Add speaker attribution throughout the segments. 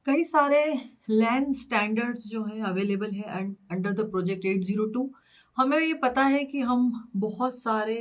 Speaker 1: कई सारे लैन स्टैंडर्ड्स जो हैं अवेलेबल है अंडर द प्रोजेक्ट 802। हमें ये पता है कि हम बहुत सारे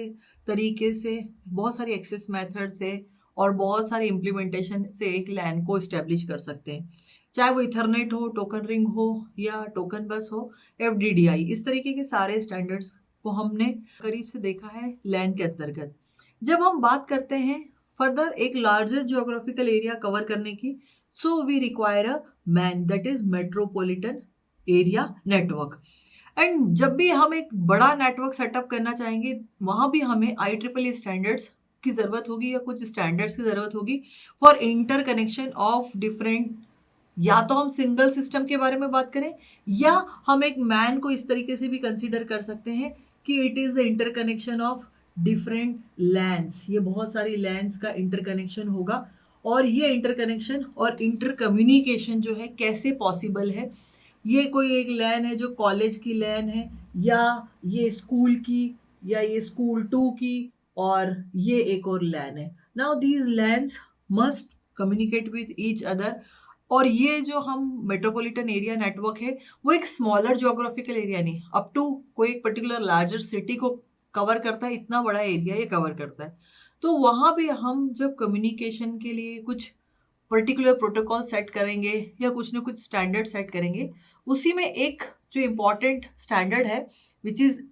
Speaker 1: तरीके से, बहुत सारी एक्सेस मेथड से और बहुत सारे इम्प्लीमेंटेशन से एक लैन को इस्टेब्लिश कर सकते हैं, चाहे वो इथरनेट हो, टोकन रिंग हो या टोकन बस हो, एफडीडीआई। इस तरीके के सारे स्टैंडर्ड्स को हमने करीब से देखा है लैन के अंतर्गत। जब हम बात करते हैं फर्दर एक लार्जर जियोग्राफिकल एरिया कवर करने की, so we require a man, that is metropolitan area network। And जब भी हम एक बड़ा नेटवर्क सेटअप करना चाहेंगे, वहां भी हमें IEEE स्टैंडर्ड्स की जरूरत होगी या कुछ स्टैंडर्ड्स की जरूरत होगी for inter connection of different. या तो हम सिंगल सिस्टम के बारे में बात करें, या हम एक मैन को इस तरीके से भी कंसीडर कर सकते हैं कि it is the interconnection of different lands. ये बहुत सारी लैंड्स का इंटरकनेक्शन होगा, और ये इंटरकनेक्शन और इंटर कम्युनिकेशन जो है कैसे पॉसिबल है। ये कोई एक लैन है जो कॉलेज की लैन है, या ये स्कूल की, या ये स्कूल 2 की, और ये एक और लैन है। Now these lands must communicate with each other. और ये जो हम मेट्रोपॉलिटन एरिया नेटवर्क है, वो एक स्मॉलर ज्योग्राफिकल एरिया नहीं, अप टू कोई एक पर्टिकुलर लार्जर सिटी को कवर करता है। इतना बड़ा एरिया ये कवर करता है। तो वहां पे हम जब कम्युनिकेशन के लिए कुछ पर्टिकुलर प्रोटोकॉल सेट करेंगे या कुछ ना कुछ स्टैंडर्ड सेट करेंगे, उसी में एक जो इम्पोर्टेंट स्टैंडर्ड है which is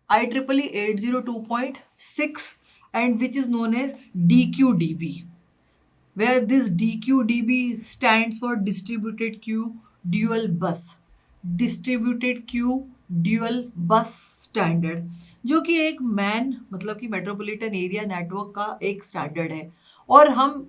Speaker 1: IEEE 802.6 and which is known as DQDB, where this DQDB stands for Distributed Queue Dual Bus, Distributed Queue Dual Bus Standard, जो कि एक मैन मतलब कि मेट्रोपॉलिटन एरिया नेटवर्क का एक स्टैंडर्ड है। और हम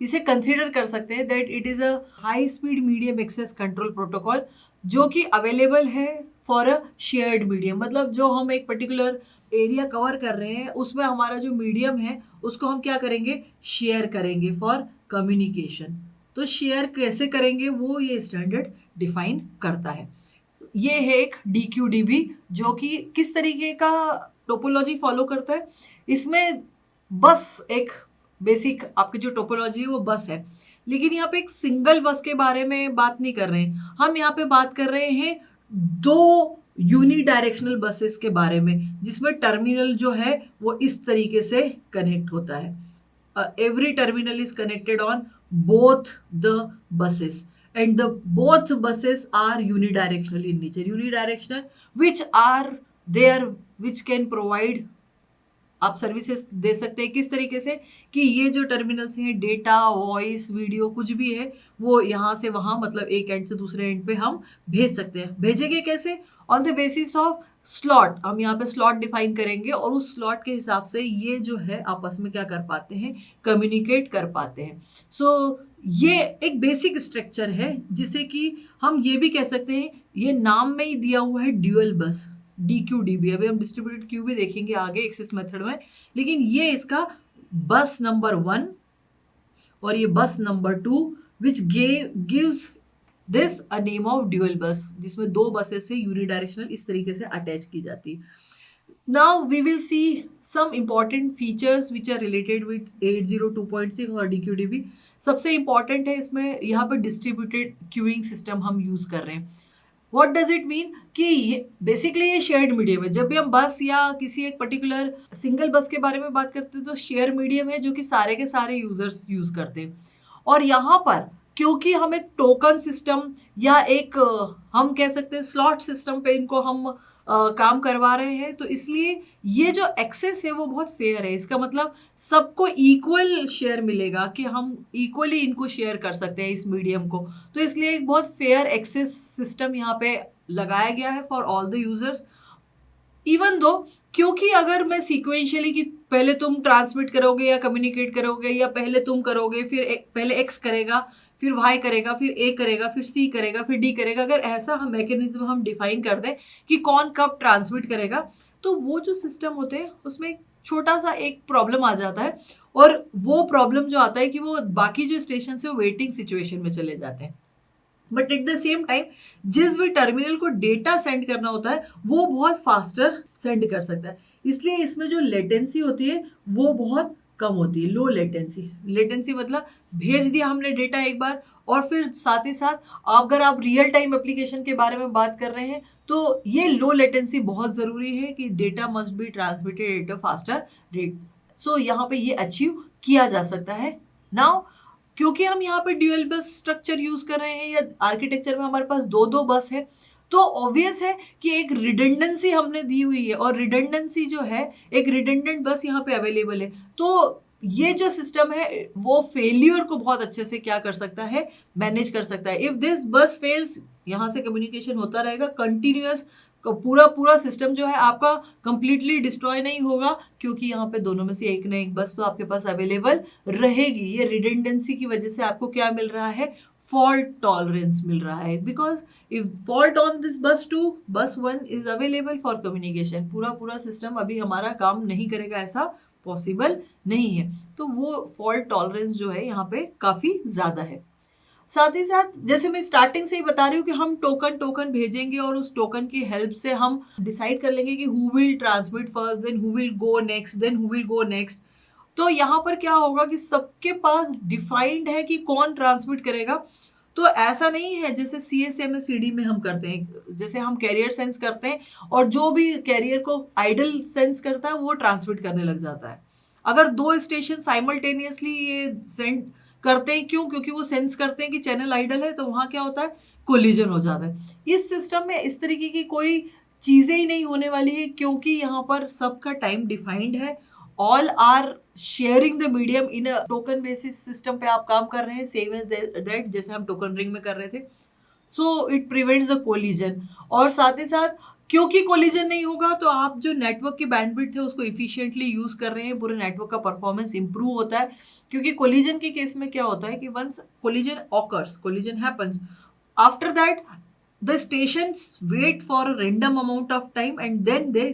Speaker 1: इसे कंसीडर कर सकते हैं that it is a high speed medium access control protocol, जो कि अवेलेबल है फॉर अ शेयर्ड मीडियम। मतलब जो हम एक पर्टिकुलर एरिया कवर कर रहे हैं, उसमें हमारा जो मीडियम है उसको हम क्या करेंगे, शेयर करेंगे फॉर कम्युनिकेशन। तो शेयर कैसे करेंगे वो ये स्टैंडर्ड डिफाइन करता है। ये है एक DQDB जो कि किस तरीके का टोपोलॉजी फॉलो करता है। इसमें बस एक बेसिक आपकी जो टोपोलॉजी है वो बस है, लेकिन यहाँ पे एक सिंगल बस के बारे में बात नहीं कर रहे हैं। हम यहाँ पे बात कर रहे हैं दो यूनिडायरेक्शनल बसेस के बारे में, जिसमें टर्मिनल जो है वो इस तरीके से कनेक्ट होता है। every terminal is connected on both the buses, and the both buses are unidirectional in nature, unidirectional which are there, which can provide आप सर्विसेज दे सकते हैं। किस तरीके से कि ये जो टर्मिनल्स हैं, डेटा, वॉइस, वीडियो कुछ भी है वो यहाँ से वहाँ मतलब एक एंड से दूसरे एंड पे हम भेज सकते हैं। भेजेंगे कैसे, on the basis of slot. हम यहाँ पे स्लॉट डिफाइन करेंगे और उस स्लॉट के हिसाब से ये जो है आपस में क्या कर पाते हैं, कम्युनिकेट कर पाते हैं। सो ये एक बेसिक स्ट्रक्चर है, जिसे कि हम ये भी कह सकते हैं, ये नाम में ही दिया हुआ है ड्यूअल बस, DQDB। अभी हम डिस्ट्रीब्यूटेड क्यू भी देखेंगे आगे एक्सेस मेथड में, लेकिन ये इसका बस नंबर 1 और ये बस number 2 which gives this a name of dual बस, जिसमें दो बसेस से यूनिडायरेक्शनल इस तरीके से अटैच की जाती है। Now we will see some important features which are related with 802.6 और DQDB। सबसे इंपॉर्टेंट है इसमें यहाँ पर डिस्ट्रीब्यूटेड क्यूइंग सिस्टम हम यूज कर रहे हैं। वॉट डज इट मीन कि ये बेसिकली ये शेयर्ड मीडियम है। जब भी हम बस या किसी एक पर्टिकुलर सिंगल बस के बारे में बात करते हैं तो शेयर मीडियम है जो कि सारे के सारे यूजर्स यूज करते हैं। और यहाँ पर क्योंकि हम एक टोकन सिस्टम या एक हम कह सकते हैं स्लॉट सिस्टम पे इनको हम काम करवा रहे हैं, तो इसलिए ये जो एक्सेस है वो बहुत फेयर है। इसका मतलब सबको इक्वल शेयर मिलेगा कि हम इक्वली इनको शेयर कर सकते हैं इस मीडियम को। तो इसलिए एक बहुत फेयर एक्सेस सिस्टम यहाँ पे लगाया गया है for all the users. Even though, क्योंकि अगर मैं सीक्वेंशियली कि पहले तुम ट्रांसमिट करोगे या कम्युनिकेट करोगे, या पहले तुम करोगे फिर पहले एक्स करेगा, फिर वाई करेगा, फिर ए करेगा, फिर सी करेगा, फिर डी करेगा, अगर ऐसा हम मैकेनिज्म हम डिफाइन कर दें कि कौन कब ट्रांसमिट करेगा, तो वो जो सिस्टम होते हैं उसमें छोटा सा एक प्रॉब्लम आ जाता है। और वो प्रॉब्लम जो आता है कि वो बाकी जो स्टेशन है वो वेटिंग सिचुएशन में चले जाते हैं। But at the same time जिस भी टर्मिनल को डेटा सेंड करना होता है वो बहुत फास्टर सेंड कर सकता है, इसलिए इसमें जो लेटेंसी होती है वो बहुत कम होती है। लो लेटेंसी, लेटेंसी मतलब भेज दिया हमने डेटा एक बार, और फिर साथ ही साथ अगर आप रियल टाइम एप्लीकेशन के बारे में बात कर रहे हैं तो ये लो लेटेंसी बहुत ज़रूरी है कि data must be transmitted at a faster rate. So यहाँ पे ये अचीव किया जा सकता है। नाउ क्योंकि हम यहाँ पे ड्यूअल बस स्ट्रक्चर यूज कर रहे हैं या आर्किटेक्चर में हमारे पास दो दो बस है, तो ऑब्वियस है कि एक रिडंडेंसी हमने दी हुई है, और रिडंडेंसी जो है, एक रिडंडेंट बस यहाँ पे अवेलेबल है। तो ये जो सिस्टम है वो फेलियर को बहुत अच्छे से क्या कर सकता है, मैनेज कर सकता है। इफ दिस बस फेल्स, यहाँ से कम्युनिकेशन होता रहेगा कंटिन्यूअस, पूरा पूरा सिस्टम जो है आपका कंप्लीटली डिस्ट्रॉय नहीं होगा, क्योंकि यहाँ पे दोनों में से एक ना एक बस तो आपके पास अवेलेबल रहेगी। ये रिडंडेंसी की वजह से आपको क्या मिल रहा है, फॉल्ट टॉलरेंस मिल रहा है, because if fault on this बस 2, बस 1 इज अवेलेबल फॉर कम्युनिकेशन, पूरा पूरा सिस्टम अभी हमारा काम नहीं करेगा, ऐसा पॉसिबल नहीं है। तो वो फॉल्ट टॉलरेंस जो है यहाँ पे काफी ज्यादा है। साथ ही साथ जैसे मैं स्टार्टिंग से ही बता रही हूँ कि हम टोकन टोकन भेजेंगे, और उस टोकन की हेल्प से हम डिसाइड कर लेंगे कि who will transmit first, then who will go next, then who will go next. तो यहाँ पर क्या होगा कि सबके पास डिफाइंड है कि कौन ट्रांसमिट करेगा। तो ऐसा नहीं है जैसे CSMA-CD में हम करते हैं, जैसे हम कैरियर सेंस करते हैं और जो भी कैरियर को आइडल सेंस करता है वो ट्रांसमिट करने लग जाता है। अगर दो स्टेशन साइमल्टेनियसली ये सेंड करते हैं, क्यों? क्योंकि वो सेंस करते हैं कि चैनल आइडल है, तो वहां क्या होता है, कोलिजन हो जाता है। इस सिस्टम में इस तरीके की कोई चीजें ही नहीं होने वाली है, क्योंकि यहाँ पर सबका टाइम डिफाइंड है। All are sharing the medium in a token basis system पे आप काम कर रहे हैं, सेम एज दैट जैसे हम टोकन रिंग में कर रहे थे। So it prevents the collision. और साथ ही साथ क्योंकि कोलिजन नहीं होगा तो आप जो नेटवर्क की बैंडविड्थ है उसको इफिशिएंटली यूज कर रहे हैं, पूरे नेटवर्क का परफॉर्मेंस इंप्रूव होता है। क्योंकि कोलिजन के केस में क्या होता है कि once collision occurs, collision happens, after that the stations wait for a random amount of time and then they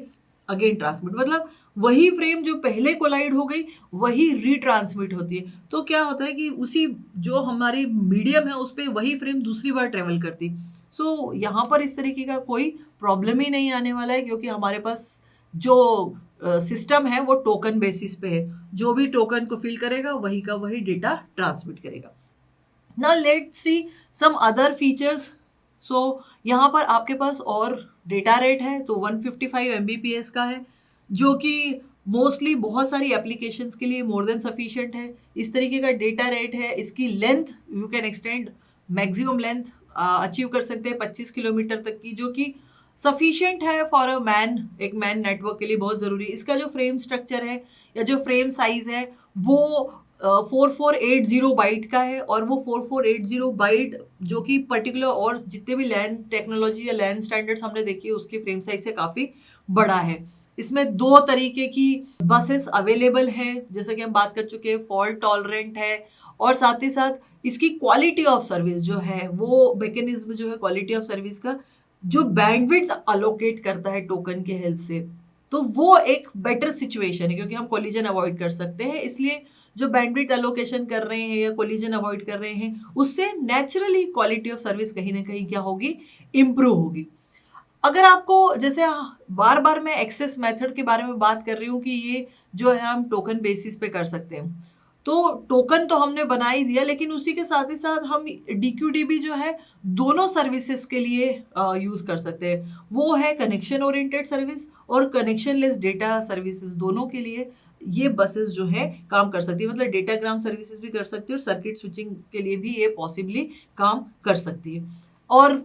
Speaker 1: again transmit. मतलब वही फ्रेम जो पहले कोलाइड हो गई वही रीट्रांसमिट होती है। तो क्या होता है कि उसी जो हमारी मीडियम है उस पर वही फ्रेम दूसरी बार ट्रेवल करती। सो यहाँ पर इस तरीके का कोई प्रॉब्लम ही नहीं आने वाला है, क्योंकि हमारे पास जो सिस्टम है वो टोकन बेसिस पे है। जो भी टोकन को फिल करेगा वही का वही डेटा ट्रांसमिट करेगा। Now let's see some other features. So यहाँ पर आपके पास और डेटा रेट है तो 155 MBPS का है, जो कि मोस्टली बहुत सारी एप्लीकेशंस के लिए मोर देन सफिशिएंट है। इस तरीके का डेटा रेट है। इसकी length you can extend, maximum length achieve कर सकते हैं 25 किलोमीटर तक की, जो कि सफिशिएंट है फॉर अ मैन, एक मैन नेटवर्क के लिए बहुत जरूरी है। इसका जो फ्रेम स्ट्रक्चर है या जो फ्रेम साइज है वो 4480 बाइट का है, और वो 4480 बाइट जो कि पर्टिकुलर और जितने भी लैन टेक्नोलॉजी या लैन स्टैंडर्ड्स हमने देखी है उसकी फ्रेम साइज से काफी बड़ा है। इसमें दो तरीके की बसेस अवेलेबल है, जैसे कि हम बात कर चुके हैं, फॉल्ट टॉलरेंट है, और साथ ही साथ इसकी क्वालिटी ऑफ सर्विस जो है, वो मैकेनिज्म जो है क्वालिटी ऑफ सर्विस का, जो बैंडविड्थ अलोकेट करता है टोकन के हेल्प से, तो वो एक बेटर सिचुएशन है, क्योंकि हम कोलिजन अवॉइड कर सकते हैं। इसलिए जो बैंडविड्थ एलोकेशन कर रहे हैं या कोलिजन अवॉइड कर रहे हैं, उससे नेचुरली क्वालिटी ऑफ सर्विस कहीं ना कहीं क्या होगी, इंप्रूव होगी। अगर आपको जैसे बार बार मैं एक्सेस मेथड के बारे में बात कर रही हूँ कि ये जो है हम टोकन बेसिस पे कर सकते हैं, तो टोकन तो हमने बना ही दिया, लेकिन उसी के साथ ही साथ हम DQDB जो है दोनों सर्विसेज के लिए यूज कर सकते हैं। वो है कनेक्शन ओरिएंटेड सर्विस और कनेक्शन लेस डेटा सर्विसेज, दोनों के लिए ये बसेस जो है काम कर सकती है। मतलब डेटाग्राम सर्विसेज भी कर सकती है और सर्किट स्विचिंग के लिए भी ये पॉसिबली काम कर सकती है। और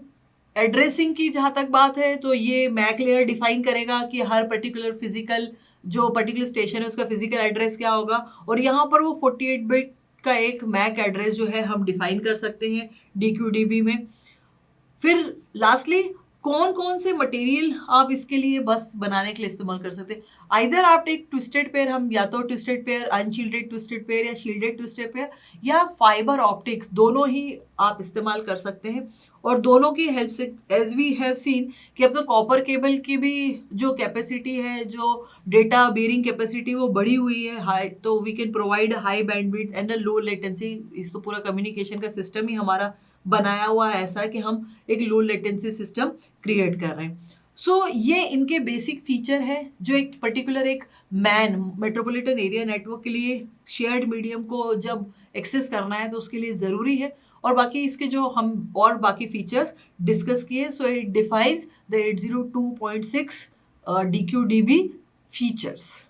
Speaker 1: एड्रेसिंग की जहां तक बात है तो ये मैक लेयर डिफाइन करेगा कि हर पर्टिकुलर फिजिकल जो पर्टिकुलर स्टेशन है उसका फिजिकल एड्रेस क्या होगा, और यहाँ पर वो 48 बिट का एक मैक एड्रेस जो है हम डिफाइन कर सकते हैं DQDB में। फिर लास्टली कौन कौन से मटेरियल आप इसके लिए बस बनाने के लिए इस्तेमाल कर सकते हैं। आइदर आप एक ट्विस्टेड पेयर, हम या तो twisted pair, unshielded twisted pair या शील्डेड ट्विस्टेड पेयर या फाइबर ऑप्टिक, दोनों ही आप इस्तेमाल कर सकते हैं। और दोनों की हेल्प से एज वी हैव सीन कि अब तो कॉपर केबल की भी जो कैपेसिटी है, जो डेटा बेयरिंग कैपेसिटी वो बढ़ी हुई है हाई, तो we can provide high bandwidth and a low latency. इस तो पूरा कम्युनिकेशन का सिस्टम ही हमारा बनाया हुआ है ऐसा कि हम एक लो लेटेंसी सिस्टम क्रिएट कर रहे हैं। सो ये इनके बेसिक फीचर है जो एक पर्टिकुलर एक मैन मेट्रोपॉलिटन एरिया नेटवर्क के लिए शेयर्ड मीडियम को जब एक्सेस करना है तो उसके लिए ज़रूरी है। और बाकी इसके जो हम और बाकी फीचर्स डिस्कस किए, so it defines the 802.6 DQDB features.